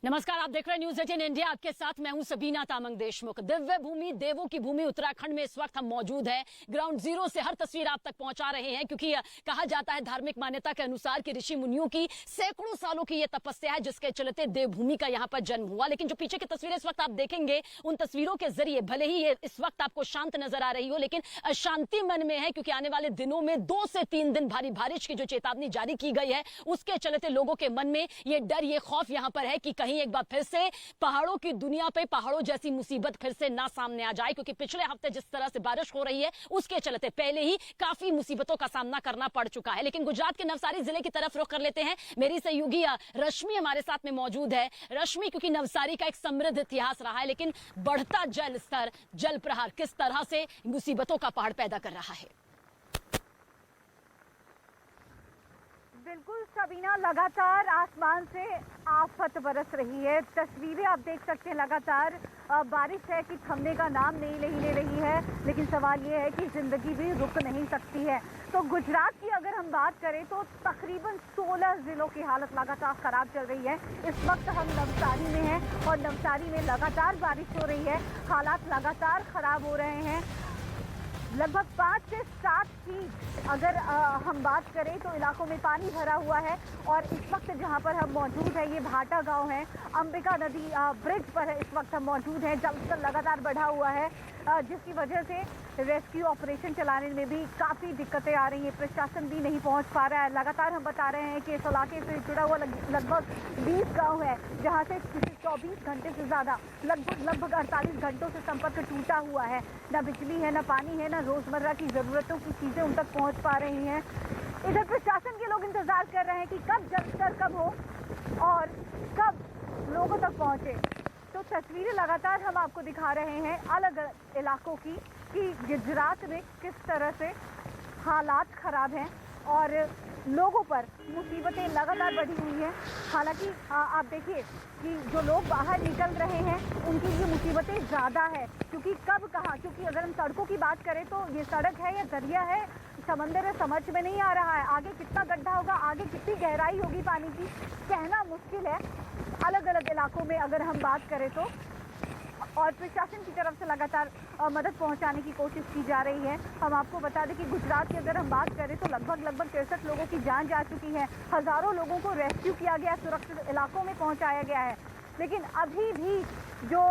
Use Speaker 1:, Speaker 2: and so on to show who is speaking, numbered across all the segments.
Speaker 1: नमस्कार, आप देख रहे हैं न्यूज 18 इंडिया। आपके साथ मैं हूं सबीना तामंग देशमुख। दिव्य भूमि, देवों की भूमि उत्तराखंड में इस वक्त हम मौजूद हैं। ग्राउंड जीरो से हर तस्वीर आप तक पहुंचा रहे हैं, क्योंकि कहा जाता है धार्मिक मान्यता के अनुसार कि ऋषि मुनियों की सैकड़ों सालों की यह तपस्या है, जिसके चलते देवभूमि का यहाँ पर जन्म हुआ। लेकिन जो पीछे की तस्वीरें इस वक्त आप देखेंगे, उन तस्वीरों के जरिए भले ही ये इस वक्त आपको शांत नजर आ रही हो, लेकिन अशांति मन में है, क्योंकि आने वाले दिनों में 2 से 3 दिन भारी बारिश की जो चेतावनी जारी की गई है, उसके चलते लोगों के मन में ये डर, ये खौफ यहाँ पर है कि कहीं एक बार फिर से पहाड़ों की दुनिया पे पहाड़ों जैसी मुसीबत फिर से ना सामने आ जाए। क्योंकि पिछले हफ्ते जिस तरह से बारिश हो रही है, उसके चलते पहले ही काफी मुसीबतों का सामना करना पड़ चुका है। लेकिन गुजरात के नवसारी जिले की तरफ रुख कर लेते हैं। मेरी सहयोगी रश्मि हमारे साथ में मौजूद है। रश्मि, क्योंकि नवसारी का एक समृद्ध इतिहास रहा है, लेकिन बढ़ता जल स्तर, जल प्रहार किस तरह से मुसीबतों का पहाड़ पैदा कर रहा है?
Speaker 2: बिल्कुल सबीना, लगातार आसमान से आफत बरस रही है। तस्वीरें आप देख सकते हैं, लगातार बारिश है कि थमने का नाम नहीं ले रही है। लेकिन सवाल ये है कि जिंदगी भी रुक नहीं सकती है। तो गुजरात की अगर हम बात करें तो तकरीबन 16 जिलों की हालत लगातार खराब चल रही है। इस वक्त हम नवसारी में हैं और नवसारी में लगातार बारिश हो रही है। हालात लगातार खराब हो रहे हैं। लगभग 5 से 7 फीट अगर हम बात करें तो इलाकों में पानी भरा हुआ है। और इस वक्त जहां पर हम मौजूद है, ये भाटा गांव है, अंबिका नदी ब्रिज पर है। इस वक्त हम मौजूद हैं। जलस्तर लगातार बढ़ा हुआ है, जिसकी वजह से रेस्क्यू ऑपरेशन चलाने में भी काफ़ी दिक्कतें आ रही हैं। प्रशासन भी नहीं पहुंच पा रहा है। लगातार हम बता रहे हैं कि इस इलाके से जुड़ा हुआ लगभग 20 गांव है, जहां से पिछले 24 घंटे से ज़्यादा लगभग 48 घंटों से संपर्क टूटा हुआ है। ना बिजली है, ना पानी है, ना रोज़मर्रा की ज़रूरतों की चीज़ें उन तक पहुँच पा रही हैं। इधर प्रशासन के लोग इंतज़ार कर रहे हैं कि कब जलस्तर कम हो और कब लोगों तक पहुँचे। तो तस्वीरें लगातार हम आपको दिखा रहे हैं अलग अलग इलाकों की, कि गुजरात में किस तरह से हालात ख़राब हैं और लोगों पर मुसीबतें लगातार बढ़ी हुई हैं। हालांकि आप देखिए कि जो लोग बाहर निकल रहे हैं, उनकी ये मुसीबतें ज़्यादा है। क्योंकि कब कहाँ, क्योंकि अगर हम सड़कों की बात करें तो ये सड़क है या दरिया है, समंदर है, समझ में नहीं आ रहा है। आगे कितना गड्ढा होगा, आगे कितनी गहराई होगी पानी की, कहना मुश्किल है। अलग अलग इलाकों में अगर हम बात करें तो, और प्रशासन की तरफ से लगातार मदद पहुंचाने की कोशिश की जा रही है। हम आपको बता दें कि गुजरात की अगर हम बात करें तो लगभग 63 लोगों की जान जा चुकी है। हज़ारों लोगों को रेस्क्यू किया गया, सुरक्षित इलाकों में पहुंचाया गया है। लेकिन अभी भी जो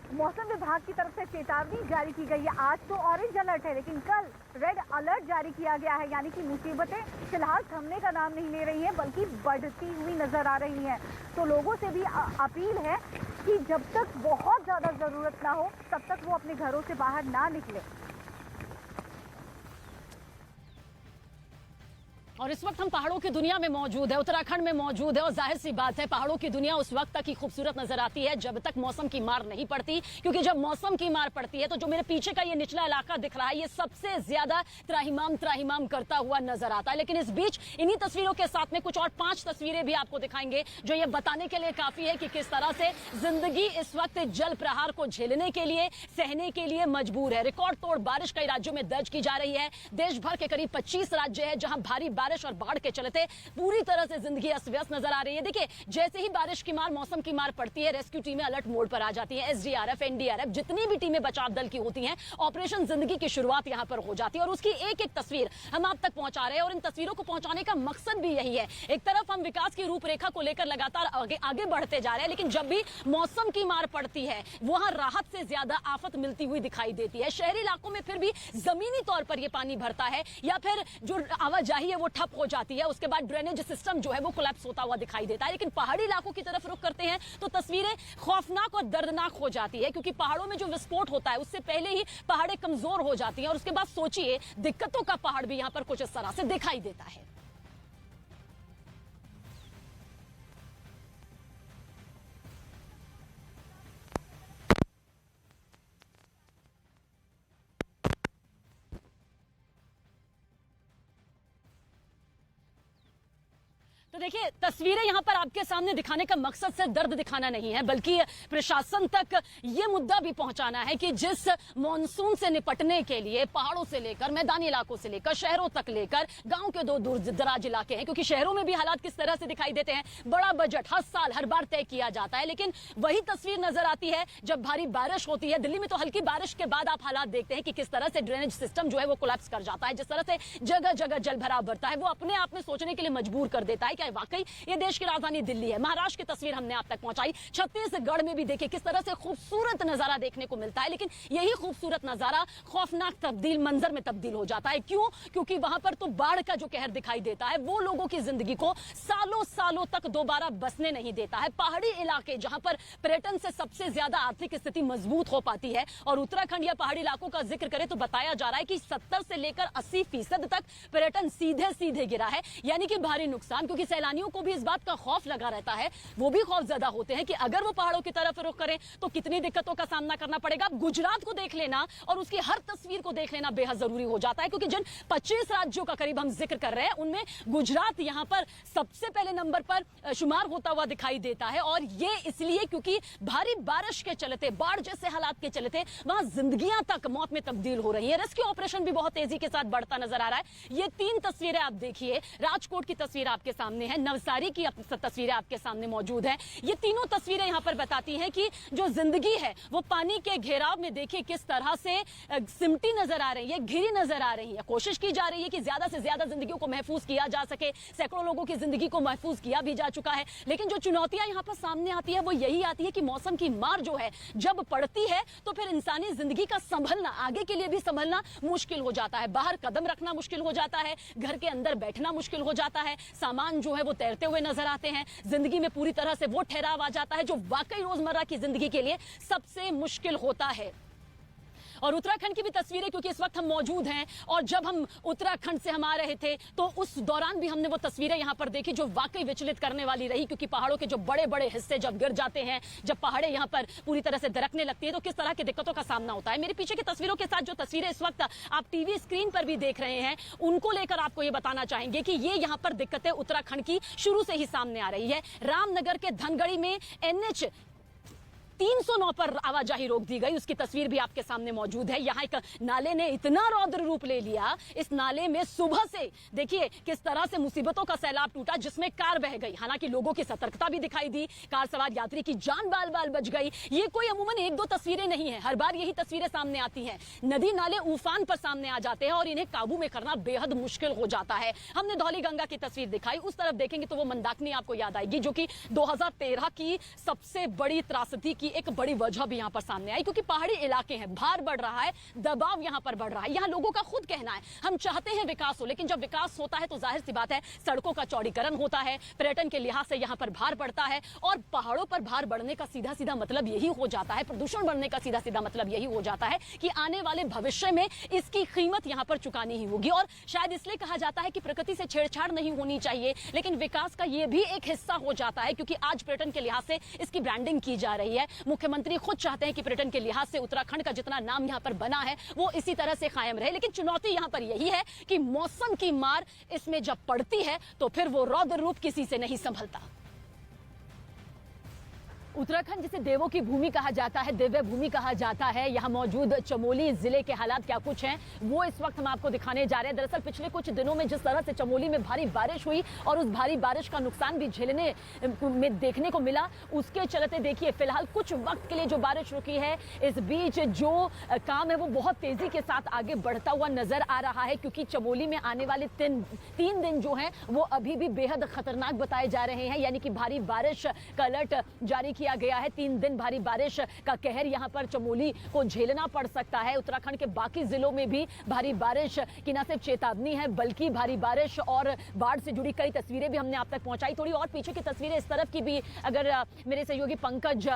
Speaker 2: मौसम विभाग की तरफ से चेतावनी जारी की गई है, आज तो ऑरेंज अलर्ट है, लेकिन कल रेड अलर्ट जारी किया गया है। यानी कि मुसीबतें फिलहाल थमने का नाम नहीं ले रही हैं, बल्कि बढ़ती हुई नजर आ रही हैं। तो लोगों से भी अपील है कि जब तक बहुत ज़्यादा ज़रूरत ना हो, तब तक वो अपने घरों से बाहर ना निकले।
Speaker 1: और इस वक्त हम पहाड़ों की दुनिया में मौजूद है, उत्तराखंड में मौजूद है। और जाहिर सी बात है, पहाड़ों की दुनिया उस वक्त तक ही खूबसूरत नजर आती है जब तक मौसम की मार नहीं पड़ती। क्योंकि जब मौसम की मार पड़ती है तो जो मेरे पीछे का ये निचला इलाका दिख रहा है, ये सबसे ज्यादा त्राहिमाम करता हुआ नजर आता है। लेकिन इस बीच इन्हीं तस्वीरों के साथ में कुछ और 5 तस्वीरें भी आपको दिखाएंगे, जो ये बताने के लिए काफी है कि किस तरह से जिंदगी इस वक्त जल प्रहार को झेलने के लिए, सहने के लिए मजबूर है। रिकॉर्ड तोड़ बारिश कई राज्यों में दर्ज की जा रही है। देश भर के करीब 25 राज्य है जहां भारी बारिश और बाढ़ के चलते पूरी तरह से जिंदगी अस्त व्यस्त नजर आ रही है। देखिए, जैसे ही बारिश की मार, मौसम की मार पड़ती है, रेस्क्यू टीमें अलर्ट मोड पर आ जाती हैं। एसडीआरएफ, एनडीआरएफ, जितनी भी टीमें बचाव दल की होती हैं, ऑपरेशन जिंदगी की शुरुआत यहां पर हो जाती है। और उसकी एक एक तस्वीर हम आप तक पहुंचा रहे हैं। और इन तस्वीरों को पहुंचाने का मकसद भी यही है। एक तरफ हम विकास की रूपरेखा को लेकर लगातार आगे बढ़ते जा रहे हैं, लेकिन जब भी मौसम की मार पड़ती है, वहां राहत से ज्यादा आफत मिलती हुई दिखाई देती है। शहरी इलाकों में फिर भी जमीनी तौर पर यह पानी भरता है, या फिर जो आवाजाही है वो ठप हो जाती है। उसके बाद ड्रेनेज सिस्टम जो है वो कोलैप्स होता हुआ दिखाई देता है। लेकिन पहाड़ी इलाकों की तरफ रुख करते हैं तो तस्वीरें खौफनाक और दर्दनाक हो जाती है। क्योंकि पहाड़ों में जो विस्फोट होता है, उससे पहले ही पहाड़ें कमजोर हो जाती हैं। और उसके बाद सोचिए, दिक्कतों का पहाड़ भी यहां पर कुछ इस तरह से दिखाई देता है। तो देखिए, तस्वीरें यहाँ पर आपके सामने दिखाने का मकसद सिर्फ दर्द दिखाना नहीं है, बल्कि प्रशासन तक ये मुद्दा भी पहुंचाना है कि जिस मॉनसून से निपटने के लिए पहाड़ों से लेकर मैदानी इलाकों से लेकर शहरों तक लेकर गांव के दो दूर दराज इलाके हैं, क्योंकि शहरों में भी हालात किस तरह से दिखाई देते हैं। बड़ा बजट हर साल हर बार तय किया जाता है, लेकिन वही तस्वीर नजर आती है जब भारी बारिश होती है। दिल्ली में तो हल्की बारिश के बाद आप हालात देखते हैं कि किस तरह से ड्रेनेज सिस्टम जो है वो कोलैप्स कर जाता है, जिस तरह से जगह जगह जल भराव बढ़ता है, वो अपने आप में सोचने के लिए मजबूर कर देता है कि वाकई ये देश की राजधानी दिल्ली है। महाराष्ट्र की तस्वीर हमने आप तक पहुंचाई, छत्तीसगढ़ में भी देखिए किस तरह से खूबसूरत नजारा देखने को मिलता है, लेकिन यही खूबसूरत नजारा खौफनाक तब्दील मंजर में तब्दील हो जाता है। क्यों? क्योंकि वहां पर तो बाढ़ का जो कहर दिखाई देता है वो लोगों की जिंदगी को सालों सालों तक दोबारा बसने नहीं देता है। पहाड़ी इलाके जहां पर पर्यटन से सबसे ज्यादा आर्थिक स्थिति मजबूत हो पाती है, और उत्तराखंड या पहाड़ी इलाकों का जिक्र करें तो बताया जा रहा है कि 70 से लेकर 80% तक पर्यटन सीधे सीधे गिरा है, यानी कि भारी नुकसान। क्योंकि सैलानियों को भी इस बात का खौफ लगा रहता है, वो भी खौफ ज्यादा होते हैं कि अगर वो पहाड़ों की तरफ रुख करें तो कितनी दिक्कतों का सामना करना पड़ेगा। गुजरात को देख लेना और उसकी हर तस्वीर को देख लेना बेहद जरूरी हो जाता है, क्योंकि जिन 25 राज्यों का करीब हम जिक्र कर रहे हैं उनमें गुजरात यहां पर सबसे पहले नंबर पर शुमार होता हुआ दिखाई देता है। और ये इसलिए क्योंकि भारी बारिश के चलते, बाढ़ जैसे हालात के चलते वहां जिंदगियां तक मौत में तब्दील हो रही है। रेस्क्यू ऑपरेशन भी बहुत तेजी के साथ बढ़ता नजर आ रहा है। ये 3 तस्वीरें आप देखिए, राजकोट की तस्वीर आपके सामने है, नवसारी की तस्वीरें आपके सामने मौजूद है। ये तीनों तस्वीरें यहां पर बताती हैं कि जो जिंदगी है वो पानी के घेराव में देखिए किस तरह से सिमटी नजर आ रही है, घिरी नजर आ रही है। कोशिश की जा रही है कि ज्यादा से ज्यादा जिंदगियों को महफूज किया जा सके, सैकड़ों लोगों की जिंदगी को महफूज किया भी जा चुका है, लेकिन जो चुनौतियां यहां पर सामने आती है वो यही आती है कि मौसम की मार जो है जब पड़ती है तो फिर इंसानी जिंदगी का संभलना, आगे के लिए भी संभलना मुश्किल हो जाता है। बाहर कदम रखना मुश्किल हो जाता है, घर के अंदर बैठना मुश्किल हो जाता है, सामान जो है वो तैरते हुए नजर आते हैं, जिंदगी में पूरी तरह से वो ठहराव आ जाता है जो वाकई रोजमर्रा की जिंदगी के लिए सबसे मुश्किल होता है। और उत्तराखंड की भी तस्वीरें, क्योंकि इस वक्त हम मौजूद हैं और जब हम उत्तराखंड से हम आ रहे थे तो उस दौरान भी हमने वो तस्वीरें यहां पर देखी जो वाकई विचलित करने वाली रही, क्योंकि पहाड़ों के जो बड़े बड़े हिस्से जब गिर जाते हैं, जब पहाड़े यहां पर पूरी तरह से दरकने लगती है तो किस तरह की दिक्कतों का सामना होता है। मेरे पीछे की तस्वीरों के साथ जो तस्वीरें इस वक्त आप टीवी स्क्रीन पर भी देख रहे हैं उनको लेकर आपको ये बताना चाहेंगे कि ये यहां पर दिक्कतें उत्तराखंड की शुरू से ही सामने आ रही है। रामनगर के धनगढ़ी में NH 309 पर आवाजाही रोक दी गई, उसकी तस्वीर भी आपके सामने मौजूद है। यहाँ एक नाले ने इतना रौद्र रूप ले लिया, इस नाले में सुबह से देखिए किस तरह से मुसीबतों का सैलाब टूटा, जिसमें कार बह गई। हालांकि लोगों की सतर्कता भी दिखाई दी, कार सवार यात्री की जान बाल बाल बच गई। ये कोई अमूमन 1-2 तस्वीरें नहीं है, हर बार यही तस्वीरें सामने आती हैं। नदी नाले उफान पर सामने आ जाते हैं और इन्हें काबू में करना बेहद मुश्किल हो जाता है। हमने धौली गंगा की तस्वीर दिखाई, उस तरफ देखेंगे तो वो मंदाकिनी आपको याद आएगी, जो कि 2013 की सबसे बड़ी त्रासदी की एक बड़ी वजह भी यहां पर सामने आई, क्योंकि पहाड़ी इलाके हैं, भार बढ़ रहा है, दबाव यहां पर बढ़ रहा है। यहां लोगों का खुद कहना है हम चाहते हैं विकास हो, लेकिन जब विकास होता है तो जाहिर सी बात है सड़कों का चौड़ीकरण होता है, पर्यटन के लिहाज से यहां पर भार बढ़ता है, और पहाड़ों पर भार बढ़ने का सीधा सीधा मतलब यही हो जाता है, प्रदूषण बढ़ने का सीधा सीधा मतलब यही हो जाता है कि आने वाले भविष्य में इसकी कीमत यहां पर चुकानी ही होगी। और शायद इसलिए कहा जाता है कि प्रकृति से छेड़छाड़ नहीं होनी चाहिए, लेकिन विकास का यह भी एक हिस्सा हो जाता है, क्योंकि आज पर्यटन के लिहाज से इसकी ब्रांडिंग की जा रही है। मुख्यमंत्री खुद चाहते हैं कि पर्यटन के लिहाज से उत्तराखंड का जितना नाम यहां पर बना है वो इसी तरह से कायम रहे, लेकिन चुनौती यहां पर यही है कि मौसम की मार इसमें जब पड़ती है तो फिर वो रौद्र रूप किसी से नहीं संभलता। उत्तराखंड जिसे देवों की भूमि कहा जाता है, दिव्य भूमि कहा जाता है, यहाँ मौजूद चमोली जिले के हालात क्या कुछ हैं वो इस वक्त हम आपको दिखाने जा रहे हैं। दरअसल पिछले कुछ दिनों में जिस तरह से चमोली में भारी बारिश हुई और उस भारी बारिश का नुकसान भी झेलने में देखने को मिला, उसके चलते देखिए फिलहाल कुछ वक्त के लिए जो बारिश रुकी है, इस बीच जो काम है वो बहुत तेजी के साथ आगे बढ़ता हुआ नजर आ रहा है, क्योंकि चमोली में आने वाले 3 दिन जो है वो अभी भी बेहद खतरनाक बताए जा रहे हैं, यानी कि भारी बारिश का अलर्ट जारी किया गया है। 3 दिन भारी बारिश का कहर यहां पर चमोली को झेलना पड़ सकता है। उत्तराखंड के बाकी जिलों में भी भारी बारिश की न सिर्फ चेतावनी है, बल्कि भारी बारिश और बाढ़ से जुड़ी कई तस्वीरें भी हमने आप तक पहुंचाई। थोड़ी और पीछे की तस्वीरें इस तरफ की भी अगर मेरे सहयोगी पंकज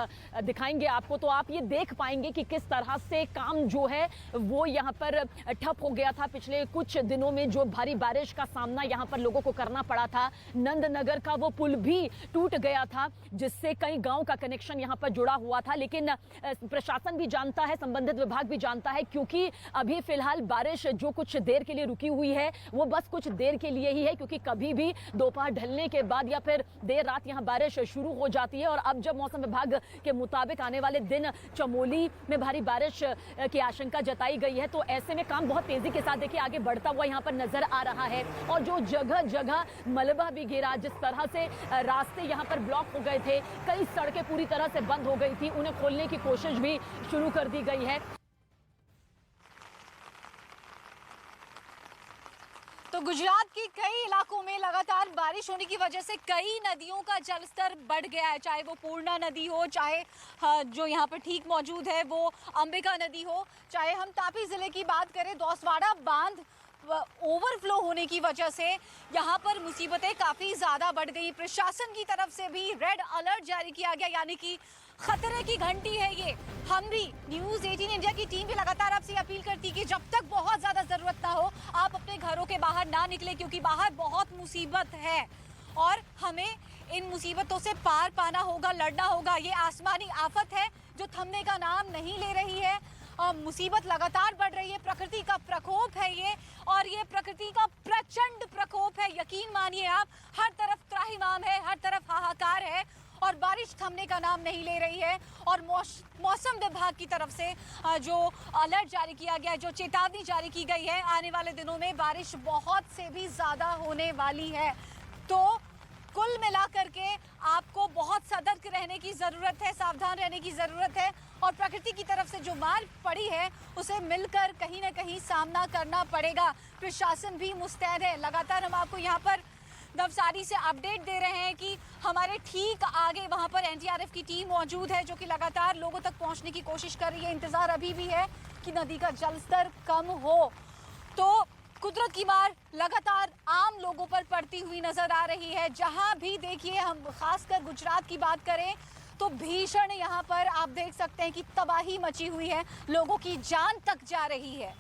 Speaker 1: दिखाएंगे आपको, तो आप ये देख पाएंगे कि किस तरह से काम जो है वो यहाँ पर ठप हो गया था। पिछले कुछ दिनों में जो भारी बारिश का सामना यहाँ पर लोगों को करना पड़ा था, नंदनगर का वो पुल भी टूट गया था, जिससे कई गांव का कनेक्शन यहाँ पर जुड़ा हुआ था, लेकिन प्रशासन भी जानता है, संबंधित विभाग भी जानता है, क्योंकि अभी फिलहाल बारिश जो कुछ देर के लिए रुकी हुई है वो बस कुछ देर के लिए ही है, क्योंकि कभी भी दोपहर ढलने के बाद या फिर देर रात यहाँ बारिश शुरू हो जाती है। और अब जब मौसम विभाग के मुताबिक आने वाले दिन चमोली में भारी बारिश की आशंका जताई गई है, तो ऐसे में काम बहुत तेजी के साथ देखिए आगे बढ़ता हुआ यहाँ पर नजर आ रहा है। और जो जगह जगह मलबा भी गिरा, जिस तरह से रास्ते यहाँ पर ब्लॉक हो गए थे, कई सड़कें पूरी तरह से बंद हो गई थी, उन्हें खोलने की कोशिश भी शुरू कर दी गई है।
Speaker 3: तो गुजरात के कई इलाकों में लगातार बारिश होने की वजह से कई नदियों का जलस्तर बढ़ गया है, चाहे वो पूर्णा नदी हो, चाहे जो यहाँ पर ठीक मौजूद है वो अंबिका नदी हो, चाहे हम तापी जिले की बात करें, दौसवाड़ा बांध ओवरफ्लो होने की वजह से यहाँ पर मुसीबतें काफ़ी ज़्यादा बढ़ गई। प्रशासन की तरफ से भी रेड अलर्ट जारी किया गया, यानी कि खतरे की घंटी है ये। हम भी न्यूज़ 18 इंडिया की टीम भी लगातार आपसे अपील करती कि जब तक बहुत ज़्यादा ज़रूरत ना हो आप अपने घरों के बाहर ना निकले, क्योंकि बाहर बहुत मुसीबत है और हमें इन मुसीबतों से पार पाना होगा, लड़ना होगा। ये आसमानी आफत है जो थमने का नाम नहीं ले रही है। मुसीबत लगातार बढ़ रही है, प्रकृति का प्रकोप है ये, और ये प्रकृति का प्रचंड प्रकोप है। यकीन मानिए आप, हर तरफ त्राहिमाम है, हर तरफ हाहाकार है और बारिश थमने का नाम नहीं ले रही है। और मौसम विभाग की तरफ से जो अलर्ट जारी किया गया है, जो चेतावनी जारी की गई है, आने वाले दिनों में बारिश बहुत से भी ज़्यादा होने वाली है। तो कुल मिलाकर के आपको बहुत सतर्क रहने की ज़रूरत है, सावधान रहने की ज़रूरत है और प्रकृति की तरफ से जो मार पड़ी है उसे मिलकर कहीं ना कहीं सामना करना पड़ेगा। प्रशासन भी मुस्तैद है। लगातार हम आपको यहाँ पर नवसारी से अपडेट दे रहे हैं कि हमारे ठीक आगे वहाँ पर एनडीआरएफ की टीम मौजूद है, जो कि लगातार लोगों तक पहुँचने की कोशिश कर रही है। इंतज़ार अभी भी है कि नदी का जलस्तर कम हो। तो कुदरत की मार लगातार आम लोगों पर पड़ती हुई नजर आ रही है। जहां भी देखिए, हम खासकर गुजरात की बात करें तो भीषण यहां पर आप देख सकते हैं कि तबाही मची हुई है, लोगों की जान तक जा रही है।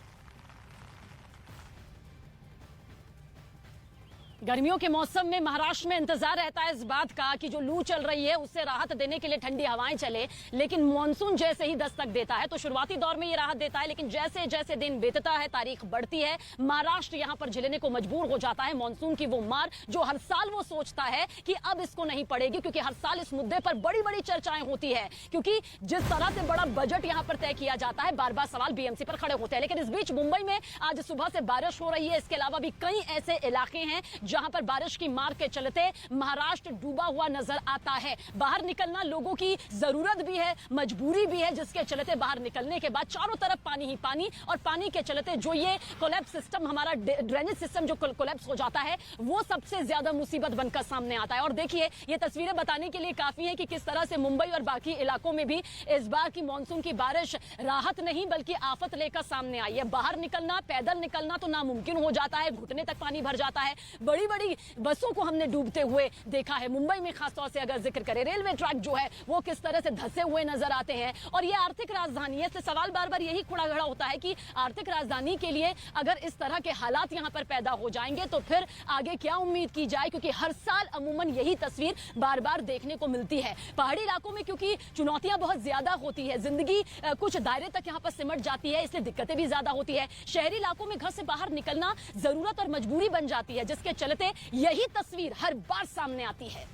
Speaker 1: गर्मियों के मौसम में महाराष्ट्र में इंतजार रहता है इस बात का कि जो लू चल रही है उससे राहत देने के लिए ठंडी हवाएं चले, लेकिन मानसून जैसे ही दस्तक देता है तो शुरुआती दौर में ये राहत देता है, लेकिन जैसे जैसे दिन बीतता है, तारीख बढ़ती है, महाराष्ट्र यहां पर झेलने को मजबूर हो जाता है मानसून की वो मार जो हर साल वो सोचता है कि अब इसको नहीं पड़ेगी, क्योंकि हर साल इस मुद्दे पर बड़ी बड़ी चर्चाएं होती है, क्योंकि जिस तरह से बड़ा बजट यहां पर तय किया जाता है, बार बार सवाल बीएमसी पर खड़े होते हैं। लेकिन इस बीच मुंबई में आज सुबह से बारिश हो रही है। इसके अलावा भी कई ऐसे इलाके हैं जहां पर बारिश की मार के चलते महाराष्ट्र डूबा हुआ नजर आता है। बाहर निकलना लोगों की जरूरत भी है, मजबूरी भी है, जिसके चलते बाहर निकलने के बाद चारों तरफ पानी ही पानी, और पानी के चलते जो ये कोलैप्स सिस्टम, हमारा ड्रेनेज सिस्टम जो कोलैप्स हो जाता है, वो सबसे ज्यादा मुसीबत बनकर सामने आता है। और देखिए, ये तस्वीरें बताने के लिए काफी है कि किस तरह से मुंबई और बाकी इलाकों में भी इस बार की मानसून की बारिश राहत नहीं बल्कि आफत लेकर सामने आई है। बाहर निकलना, पैदल निकलना तो नामुमकिन हो जाता है, घुटने तक पानी भर जाता है। बड़ी बड़ी बसों को हमने डूबते हुए देखा है। मुंबई में खासतौर से अगर जिक्र करें, रेलवे ट्रैक जो है वो किस तरह से धंसे हुए नजर आते हैं। और ये आर्थिक राजधानी है, इससे सवाल बार बार यही खड़ा खड़ा होता है कि आर्थिक राजधानी के लिए अगर इस तरह के हालात यहां पर पैदा हो जाएंगे तो फिर आगे क्या उम्मीद की जाए, क्योंकि हर साल अमूमन यही तस्वीर बार बार देखने को मिलती है। पहाड़ी इलाकों में क्योंकि चुनौतियां बहुत ज्यादा होती है, जिंदगी कुछ दायरे तक यहां पर सिमट जाती है, इसलिए दिक्कतें भी ज्यादा होती है। शहरी इलाकों में घर से बाहर निकलना जरूरत और मजबूरी बन जाती है, जिसके चलते यही तस्वीर हर बार सामने आती है।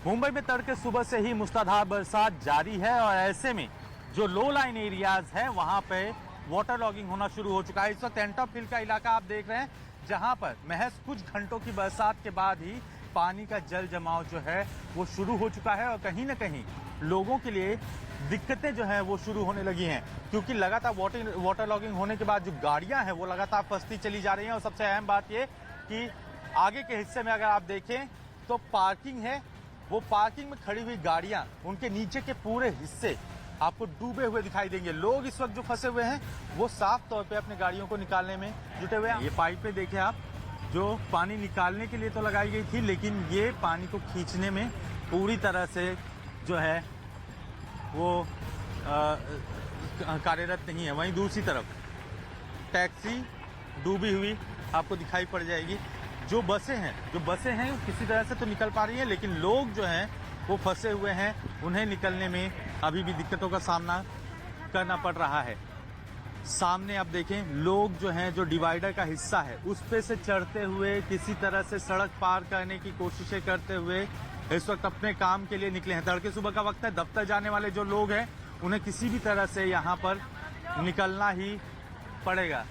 Speaker 4: मुंबई में तड़के सुबह से ही मूसलाधार बरसात जारी है और ऐसे में जो लो लाइन एरियाज है वहां पे वाटर लॉगिंग होना शुरू हो चुका है। इस वक्त टेंटॉप हिल का इलाका आप देख रहे हैं, जहां पर महज कुछ घंटों की बरसात के बाद ही पानी का जल जमाव जो है वो शुरू हो चुका है और कहीं ना कहीं लोगों के लिए दिक्कतें जो है वो शुरू होने लगी हैं, क्योंकि लगातार वाटर लॉगिंग होने के बाद जो गाड़ियां हैं वो लगातार फंसती चली जा रही हैं। और सबसे अहम बात ये कि आगे के हिस्से में अगर आप देखें तो पार्किंग है, वो पार्किंग में खड़ी हुई गाड़ियां, उनके नीचे के पूरे हिस्से आपको डूबे हुए दिखाई देंगे। लोग इस वक्त जो फंसे हुए हैं वो साफ तौर पे अपने गाड़ियों को निकालने में जुटे हुए हैं। ये पाइपें देखें आप, जो पानी निकालने के लिए तो लगाई गई थी, लेकिन ये पानी को खींचने में पूरी तरह से जो है वो कार्यरत नहीं है। वहीं दूसरी तरफ टैक्सी डूबी हुई आपको दिखाई पड़ जाएगी। जो बसें हैं किसी तरह से तो निकल पा रही हैं, लेकिन लोग जो हैं वो फंसे हुए हैं, उन्हें निकलने में अभी भी दिक्कतों का सामना करना पड़ रहा है। सामने आप देखें, लोग जो हैं, जो डिवाइडर का हिस्सा है उस पे से चढ़ते हुए किसी तरह से सड़क पार करने की कोशिशें करते हुए इस वक्त अपने काम के लिए निकले हैं। तड़के सुबह का वक्त है, दफ्तर जाने वाले जो लोग हैं उन्हें किसी भी तरह से यहाँ पर निकलना ही पड़ेगा।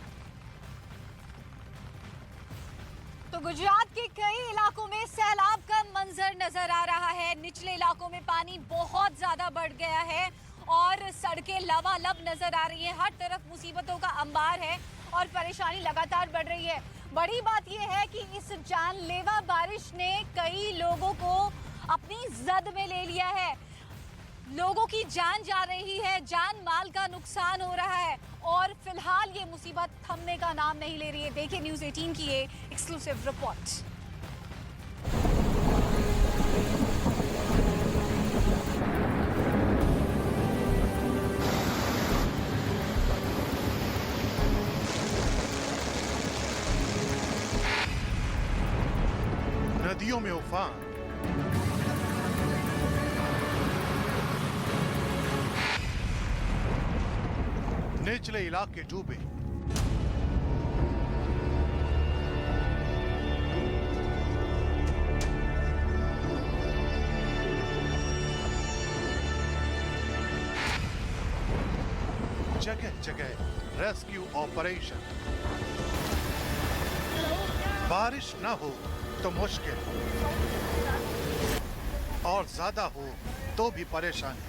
Speaker 3: तो गुजरात के कई इलाकों में सैलाब का मंजर नजर आ रहा है। निचले इलाकों में पानी बहुत ज्यादा बढ़ गया है और सड़कें लबालब नजर आ रही है। हर तरफ मुसीबतों का अंबार है और परेशानी लगातार बढ़ रही है। बड़ी बात यह है कि इस जानलेवा बारिश ने कई लोगों को अपनी जद में ले लिया है। लोगों की जान जा रही है, जान माल का नुकसान हो रहा है और फिलहाल ये मुसीबत थमने का नाम नहीं ले रही है। देखिए न्यूज़ 18 की ये एक्सक्लूसिव रिपोर्ट।
Speaker 5: नदियों में उफान, निचले इलाके डूबे, जगह जगह रेस्क्यू ऑपरेशन। बारिश न हो तो मुश्किल और ज्यादा हो तो भी परेशानी।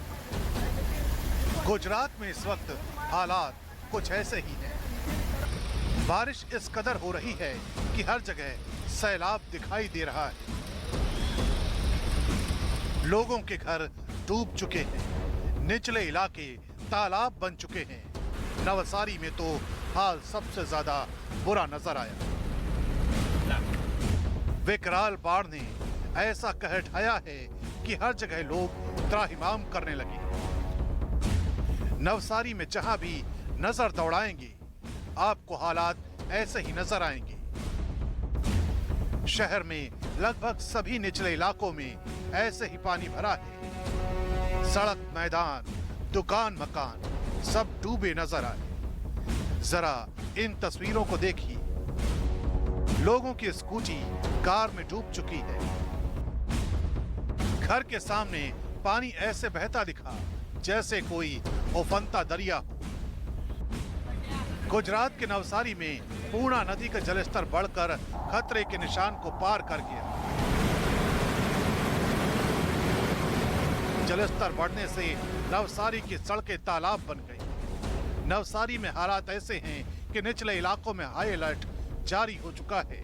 Speaker 5: गुजरात में इस वक्त हालात कुछ ऐसे ही हैं। बारिश इस कदर हो रही है कि हर जगह सैलाब दिखाई दे रहा है। लोगों के घर डूब चुके हैं, निचले इलाके तालाब बन चुके हैं। नवसारी में तो हाल सबसे ज्यादा बुरा नजर आया। विकराल बाढ़ ने ऐसा कहर ढाया है कि हर जगह लोग त्राहिमाम करने लगे। नवसारी में जहां भी नजर दौड़ाएंगे आपको हालात ऐसे ही नजर आएंगे। शहर में लगभग सभी निचले इलाकों में ऐसे ही पानी भरा है। सड़क, मैदान, दुकान, मकान सब डूबे नजर आए। जरा इन तस्वीरों को देखिए। लोगों की स्कूटी कार में डूब चुकी है। घर के सामने पानी ऐसे बहता दिखा जैसे कोई उफनता दरिया हो। गुजरात के नवसारी में पूर्णा नदी का जलस्तर बढ़कर खतरे के निशान को पार कर गया। जलस्तर बढ़ने से नवसारी की सड़कें तालाब बन गई। नवसारी में हालात ऐसे हैं कि निचले इलाकों में हाई अलर्ट जारी हो चुका है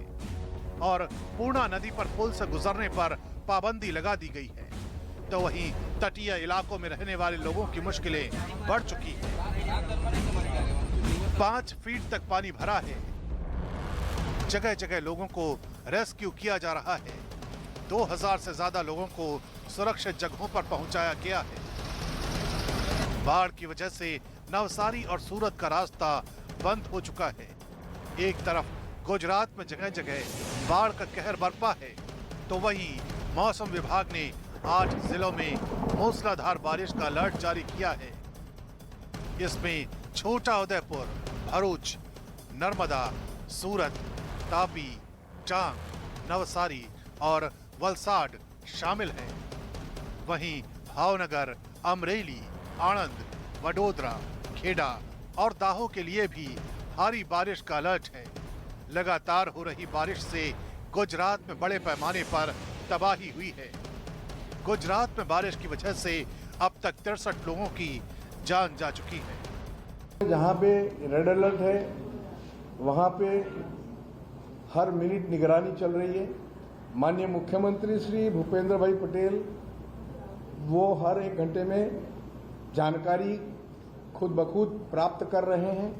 Speaker 5: और पूर्णा नदी पर पुल से गुजरने पर पाबंदी लगा दी गई है। तो वहीं तटीय इलाकों में रहने वाले लोगों की मुश्किलें बढ़ चुकी हैं। 5 फीट तक पानी भरा है। जगह जगह लोगों को रेस्क्यू किया जा रहा है। 2000 से ज्यादा लोगों को सुरक्षित जगहों पर पहुंचाया गया है। बाढ़ की वजह से नवसारी और सूरत का रास्ता बंद हो चुका है। एक तरफ गुजरात में जगह जगह बाढ़ का कहर बरपा है, तो वहीं मौसम विभाग ने 8 जिलों में मूसलाधार बारिश का अलर्ट जारी किया है। इसमें छोटा उदयपुर, भरूच, नर्मदा, सूरत, तापी, डांग, नवसारी और वलसाड शामिल हैं। वहीं भावनगर, अमरेली, आणंद, वडोदरा, खेड़ा और दाहो के लिए भी भारी बारिश का अलर्ट है। लगातार हो रही बारिश से गुजरात में बड़े पैमाने पर तबाही हुई है। गुजरात में बारिश की वजह से अब तक 63 लोगों की जान जा चुकी है।
Speaker 6: जहाँ पे रेड अलर्ट है वहाँ पे हर मिनट निगरानी चल रही है। माननीय मुख्यमंत्री श्री भूपेंद्र भाई पटेल वो हर 1 घंटे में जानकारी खुद ब खुद प्राप्त कर रहे हैं।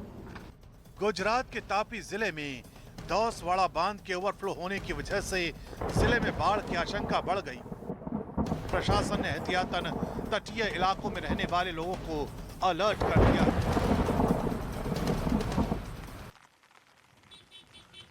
Speaker 5: गुजरात के तापी जिले में दौसवाड़ा बांध के ओवरफ्लो होने की वजह से जिले में बाढ़ की आशंका बढ़ गई। प्रशासन ने एहतियातन तटीय इलाकों में रहने वाले लोगों को अलर्ट कर दिया।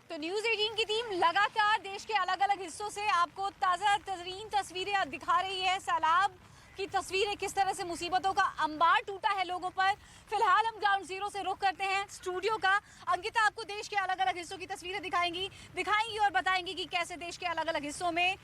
Speaker 3: तो न्यूज़ 18 की टीम लगातार देश के अलग अलग हिस्सों से आपको ताज़ा तरीन तस्वीरें दिखा रही है। सैलाब की तस्वीरें, किस तरह से मुसीबतों का अंबार टूटा है लोगों पर। फिलहाल हम ग्राउंड जीरो से रुख करते हैं स्टूडियो का। अंकिता आपको देश के अलग अलग हिस्सों की तस्वीरें दिखाएंगी और बताएंगी कि कैसे देश के अलग अलग हिस्सों में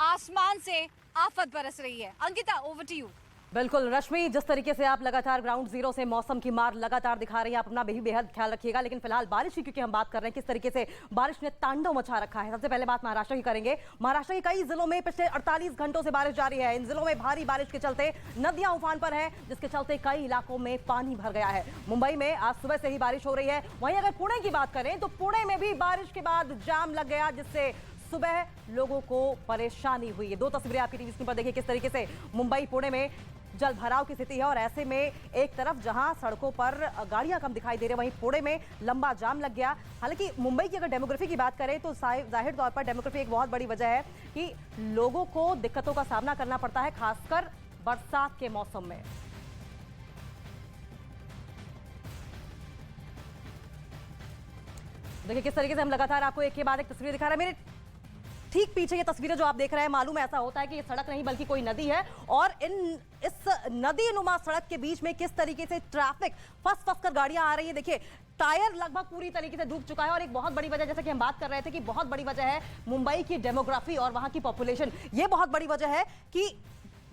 Speaker 3: आसमान से आफत बरस रही है। Ankita, over to you.
Speaker 7: बिल्कुल रश्मि, जिस तरीके से आप लगातार ग्राउंड जीरो से मौसम की मार लगातार दिखा रही हैं, आप अपना भी बेहद ख्याल रखिएगा। लेकिन फिलहाल बारिश की क्योंकि हम बात कर रहे हैं, किस तरीके से बारिश ने तांडव मचा रखा है। सबसे पहले बात महाराष्ट्र की करेंगे। महाराष्ट्र के कई जिलों में पिछले 48 घंटों से बारिश जारी है। इन जिलों में भारी बारिश के चलते नदियां उफान पर है, जिसके चलते कई इलाकों में पानी भर गया है। मुंबई में आज सुबह से ही बारिश हो रही है। वहीं अगर पुणे की बात करें तो पुणे में भी बारिश के बाद जाम लग गया, जिससे सुबह लोगों को परेशानी हुई है। दो तस्वीरें आपकी टीवी स्क्रीन पर देखिए, किस तरीके से मुंबई पुणे में जल भराव की स्थिति है। और ऐसे में एक तरफ जहां सड़कों पर गाड़ियां कम दिखाई दे रही, वहीं पुणे में लंबा जाम लग गया। हालांकि मुंबई की अगर डेमोग्राफी की बात करें तो जाहिर तौर पर डेमोग्राफी एक बहुत बड़ी वजह है कि लोगों को दिक्कतों का सामना करना पड़ता है, खासकर बरसात के मौसम में। देखिए किस तरीके से हम लगातार आपको एक के बाद एक तस्वीर दिखा रहे हैं। मेरे ठीक पीछे ये तस्वीरें जो आप देख रहे हैं, मालूम ऐसा होता है कि ये सड़क नहीं बल्कि कोई नदी है। और इस नदी नुमा सड़क के बीच में किस तरीके से ट्रैफिक फंस कर गाड़ियां आ रही है। देखिए टायर लगभग पूरी तरीके से डूब चुका है। और एक बहुत बड़ी वजह, जैसा कि हम बात कर रहे थे कि बहुत बड़ी वजह है मुंबई की डेमोग्राफी और वहां की पॉपुलेशन। ये बहुत बड़ी वजह है कि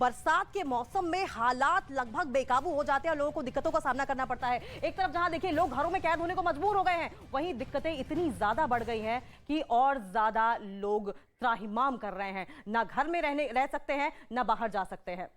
Speaker 7: बरसात के मौसम में हालात लगभग बेकाबू हो जाते हैं और लोगों को दिक्कतों का सामना करना पड़ता है। एक तरफ जहां देखिए लोग घरों में कैद होने को मजबूर हो गए हैं, वहीं दिक्कतें इतनी ज्यादा बढ़ गई हैं कि और ज्यादा लोग त्राहिमाम कर रहे हैं। ना घर में रह सकते हैं, ना बाहर जा सकते हैं।